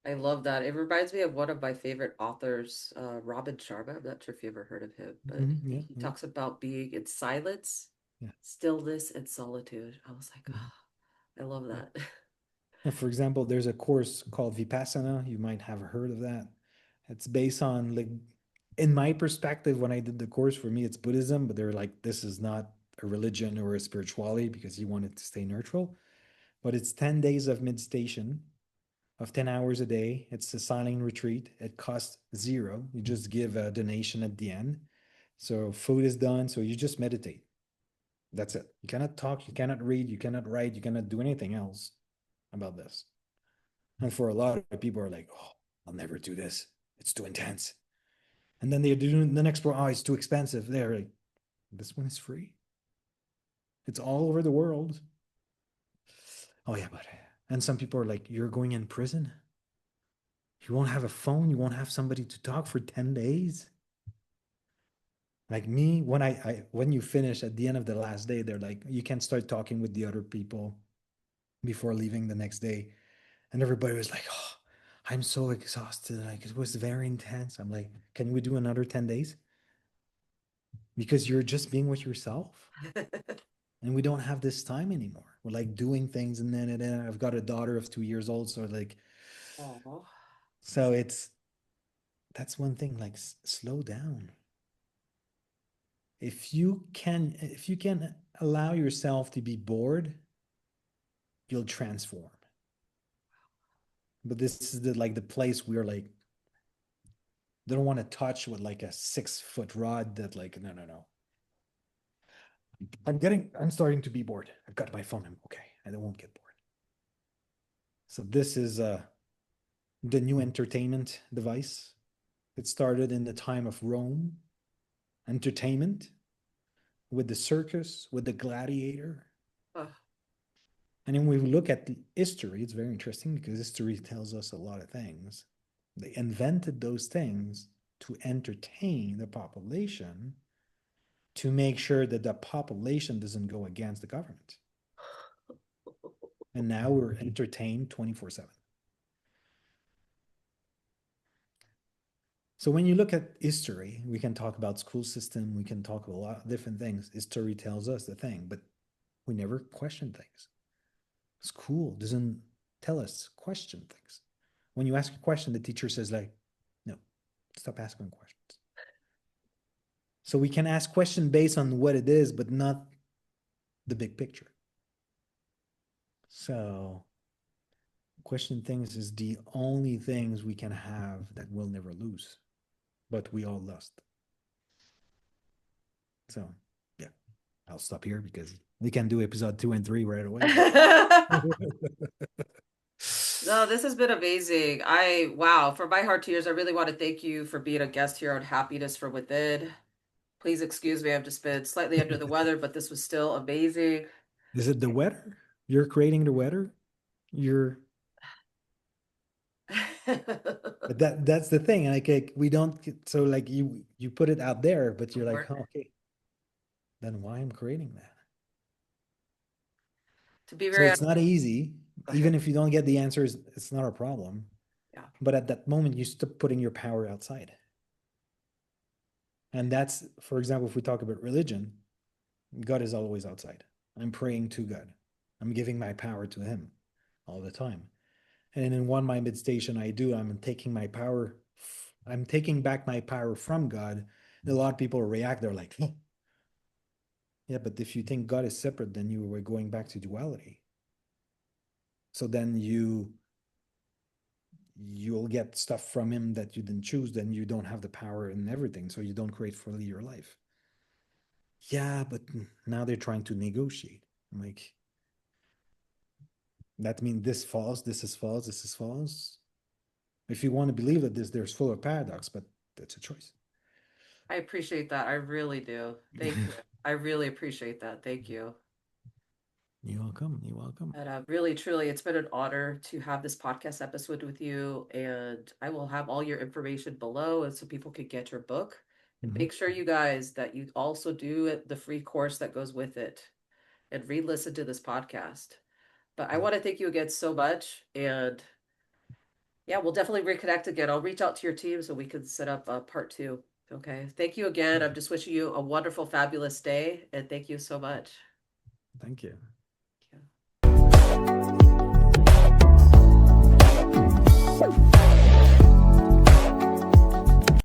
I love that. It reminds me of one of my favorite authors, Robin Sharma. I'm not sure if you ever heard of him, but Yeah, he yeah, talks about being in silence, yeah. stillness, and solitude. I was like, Mhm. oh. I love Yeah. that. And for example, there's a course called Vipassana. You might have heard of that. It's based on like, in my perspective, when I did the course, for me, it's Buddhism, but they're like, this is not a religion or a spirituality because you want it to stay neutral. But it's 10 days of meditation of 10 hours a day. It's a silent retreat. It costs zero. You just give a donation at the end. So food is done. So you just meditate. That's it. You cannot talk, you cannot read, you cannot write, you cannot do anything else about this. And for a lot of people are like, oh, I'll never do this. It's too intense. And then they do the next one, oh, it's too expensive. They're like, this one is free. It's all over the world. Oh yeah, but and some people are like, you're going in prison. You won't have a phone, you won't have somebody to talk for 10 days. Like me, when you finish at the end of the last day, they're like, you can start talking with the other people before leaving the next day. And everybody was like, oh, I'm so exhausted. Like it was very intense. I'm like, can we do another 10 days? Because you're just being with yourself. And we don't have this time anymore. We're like doing things and then I've got a daughter of 2 years old. So like, Oh, so that's one thing, like slow down. If you can allow yourself to be bored, you'll transform. But this is the place where like they don't want to touch with like a 6 foot rod that like no. I'm starting to be bored. I've got my phone. I'm okay. I won't get bored. So this is the new entertainment device. It started in the time of Rome. Entertainment with the circus, with the gladiator. oh. And then when we look at the history, it's very interesting because history tells us a lot of things. They invented those things to entertain the population to make sure that the population doesn't go against the government. And now we're entertained 24/7. So when you look at history, we can talk about school system, we can talk about a lot of different things. History tells us the thing, but we never question things. School doesn't tell us question things. When you ask a question, the teacher says like, no, stop asking questions. So we can ask questions based on what it is, but not the big picture. So question things is the only things we can have that we'll never lose, but we all lost. So yeah, I'll stop here because we can do episode 2 and 3 right away. No, this has been amazing. Wow, from my heart to yours, I really want to thank you for being a guest here on Happiness from Within. Please excuse me, I've just been slightly under the weather, but this was still amazing. Is it the weather? You're creating the weather? You're but that's the thing. Like we don't so like you put it out there, but you're like, oh, okay, then why I'm creating that? To be So very it's not easy. Even if you don't get the answers, it's not a problem. yeah, But at that moment, you stop putting your power outside. And that's, for example, if we talk about religion, God is always outside. I'm praying to God. I'm giving my power to Him all the time. And in one minded station, I'm taking my power, I'm taking back my power from God. And a lot of people react, they're like, oh, yeah, but if you think God is separate, then you were going back to duality. So then you'll get stuff from him that you didn't choose, then you don't have the power and everything, so you don't create fully your life. Yeah, but now they're trying to negotiate. I'm like, that means this false, this is false, this is false. If you want to believe that there's full of paradox, but that's a choice. I appreciate that. I really do. Thank you. I really appreciate that. Thank you. You're welcome. You're welcome. And really, truly, it's been an honor to have this podcast episode with you. And I will have all your information below and so people could get your book. And make sure you guys that you also do the free course that goes with it and re-listen to this podcast. But I want to thank you again so much. And yeah, we'll definitely reconnect again. I'll reach out to your team so we can set up a part 2. Okay. Thank you again. I'm just wishing you a wonderful, fabulous day. And thank you so much. Thank you. Yeah. Happiness.